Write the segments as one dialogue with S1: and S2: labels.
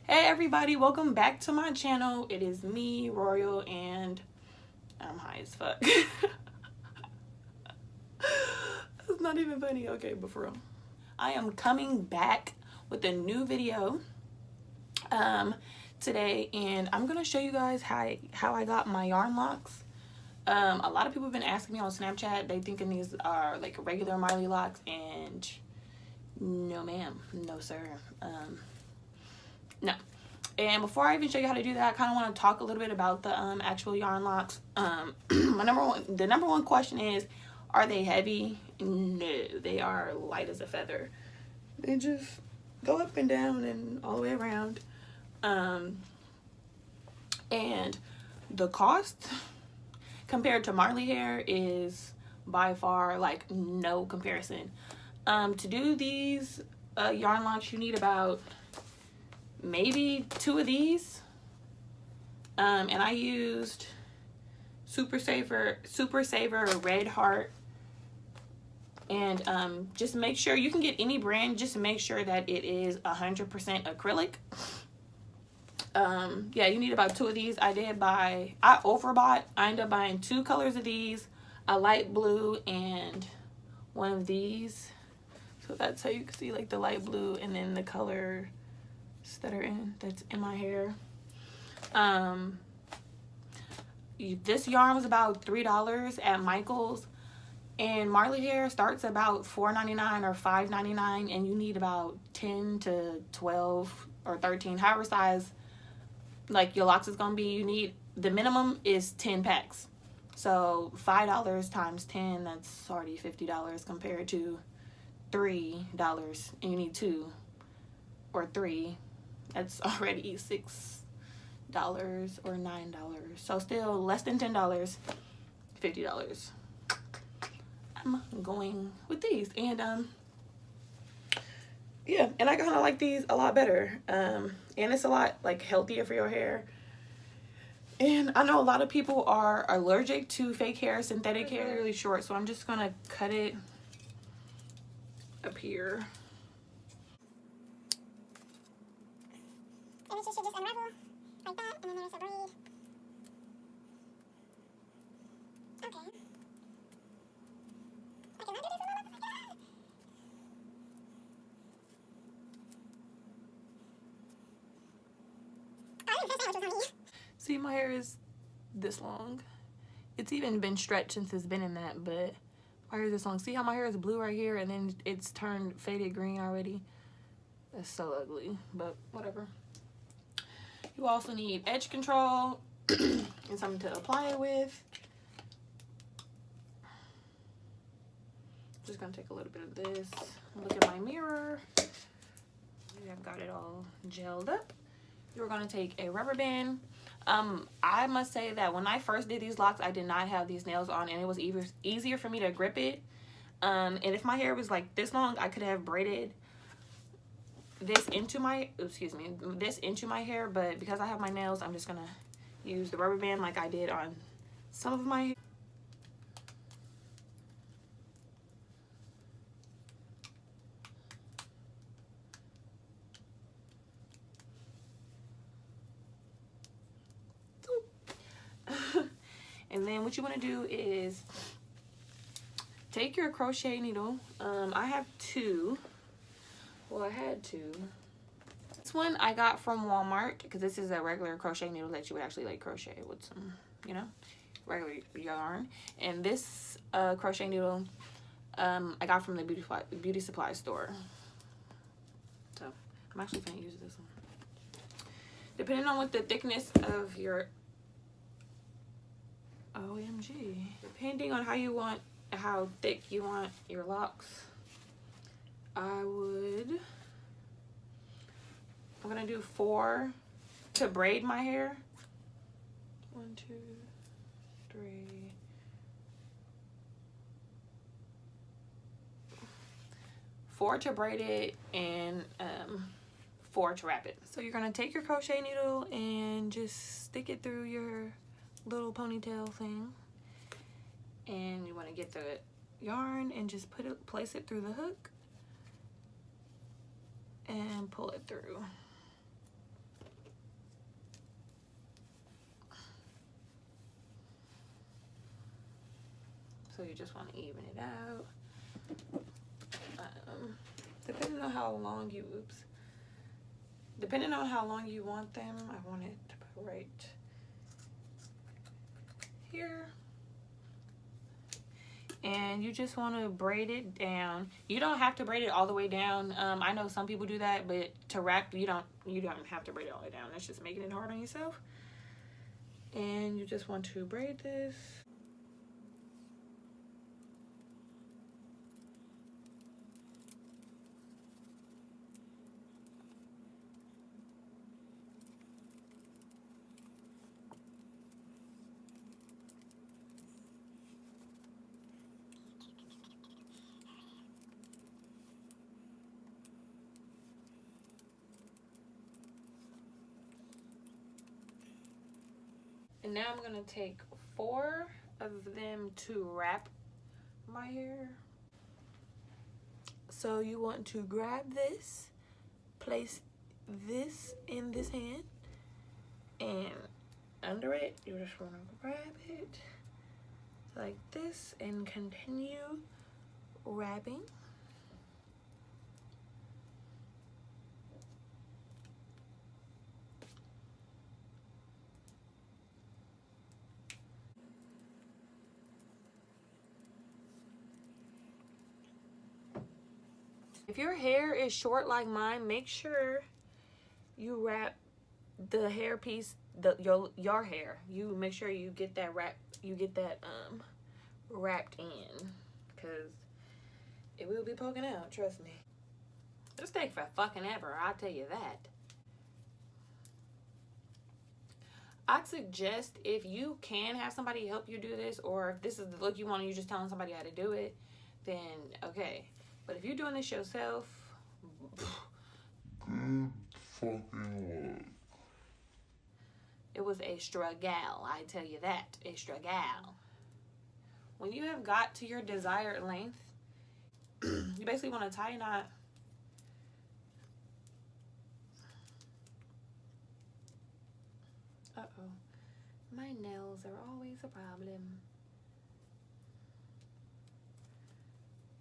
S1: Hey everybody, welcome back to my channel. It is me, Royal, and I'm high as fuck. It's not even funny. Okay, but for real. I am coming back with a new video today, and I'm gonna show you guys how I got my yarn locks. A lot of people have been asking me on Snapchat. They thinking these are like regular Marley locks, and no ma'am, no sir. No. And before I even show you how to do that, I kind of want to talk a little bit about the actual yarn locks. The number one question is, are they heavy? No, they are light as a feather. They just go up and down and all the way around. And the cost compared to Marley hair is by far like no comparison. To do these yarn locks, you need about maybe 2 of these, and I used Super Saver Red Heart. And just make sure, you can get any brand, just make sure that it is 100% acrylic. Yeah, you need about 2 of these. I overbought. I ended up buying 2 colors of these, a light blue and one of these. So that's how you can see like the light blue and then the color that's in my hair. This yarn was about $3 at Michael's, and Marley hair starts about $4.99 or $5.99, and you need about 10 to 12 or 13, however size like your locks is gonna be. You need, the minimum is 10 packs, so $5 times 10, that's already $50 compared to $3, and you need 2 or 3. That's already $6 or $9, so still less than $10, $50. I'm going with these, and yeah, and I kind of like these a lot better, and it's a lot like healthier for your hair. And I know a lot of people are allergic to fake hair, synthetic hair, really short, so I'm just gonna cut it up here.
S2: And it should just unravel like that, and then there's a braid. Okay. I can undo this a little bit. I didn't press out, which was on me.
S1: See, my hair is this long. It's even been stretched since it's been in that, but my hair is this long. See how my hair is blue right here, and then it's turned faded green already? That's so ugly, but whatever. You also need edge control and something to apply it with. Just gonna take a little bit of this. Look at my mirror. I've got it all gelled up. You're gonna take a rubber band. I must say that when I first did these locks, I did not have these nails on, and it was easier for me to grip it. And if my hair was like this long, I could have braided this into my hair, but because I have my nails, I'm just gonna use the rubber band like I did on some of my hair. And then what you want to do is take your crochet needle. I have 2. Well, I had 2. This one I got from Walmart, because this is a regular crochet needle that you would actually like crochet with some, you know, regular yarn. And this crochet needle I got from the beauty supply store. So I'm actually going to use this one. Depending on what the thickness of your OMG. Depending on how thick you want your locks, I'm gonna do 4 to braid my hair. 1, 2, 3. 4 to braid it, and 4 to wrap it. So you're gonna take your crochet needle and just stick it through your little ponytail thing, and you want to get the yarn and just place it through the hook and pull it through. So you just want to even it out. Depending on how long you, depending on how long you want them, I want it to go right here. And you just want to braid it down. You don't have to braid it all the way down. I know some people do that, but to wrap, you don't have to braid it all the way down. That's just making it hard on yourself. And you just want to braid this. And now I'm gonna take 4 of them to wrap my hair. So you want to grab this, place this in this hand, and under it, you just wanna grab it like this and continue wrapping. If your hair is short like mine, make sure you wrap the hair piece, your hair. You make sure you get that wrapped in, because it will be poking out, trust me. This takes for fucking ever, I'll tell you that. I'd suggest, if you can have somebody help you do this, or if this is the look you want and you're just telling somebody how to do it, then okay. But if you're doing this yourself, good fucking luck. It was a struggle, I tell you that, a struggle. When you have got to your desired length, you basically want to tie a knot. Uh-oh, my nails are always a problem.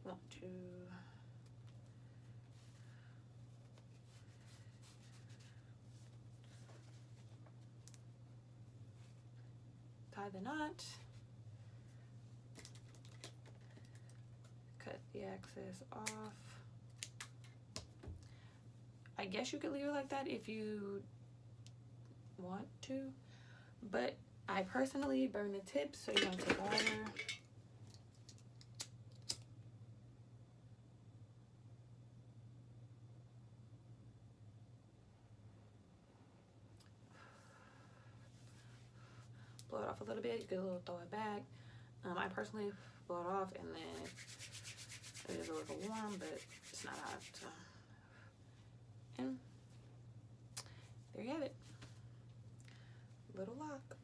S1: Want to tie the knot, cut the excess off. I guess you could leave it like that if you want to, but I personally burn the tips, so you're gonna take water. Blow it off a little bit, you could throw it back. I personally blow it off, and then it is a little warm, but it's not hot. So. And there you have it. Little lock.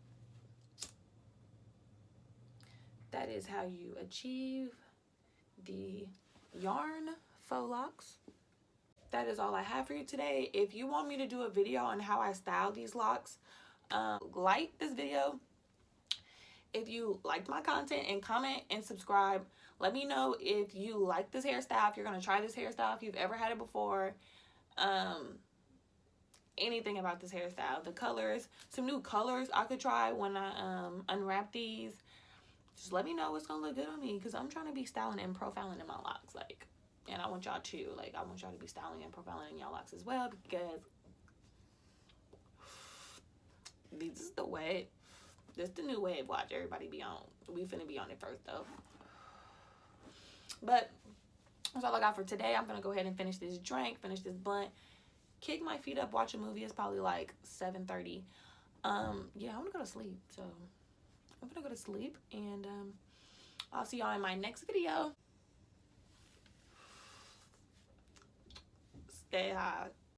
S1: That is how you achieve the yarn faux locks. That is all I have for you today. If you want me to do a video on how I style these locks, like this video. If you liked my content, and comment and subscribe. Let me know if you like this hairstyle, if you're gonna try this hairstyle, if you've ever had it before. Anything about this hairstyle, the colors, some new colors I could try when I unwrap these. Just let me know what's gonna look good on me, because I'm trying to be styling and profiling in my locks, like, and I want y'all to, like, I want y'all to be styling and profiling in y'all locks as well, because this is the way. This is the new wave. Watch everybody be on. We finna be on it first though. But that's all I got for today. I'm gonna go ahead and finish this drink, finish this blunt, kick my feet up, watch a movie. It's probably like 7:30. Yeah, I wanna go to sleep. So I'm gonna go to sleep, and I'll see y'all in my next video. Stay high.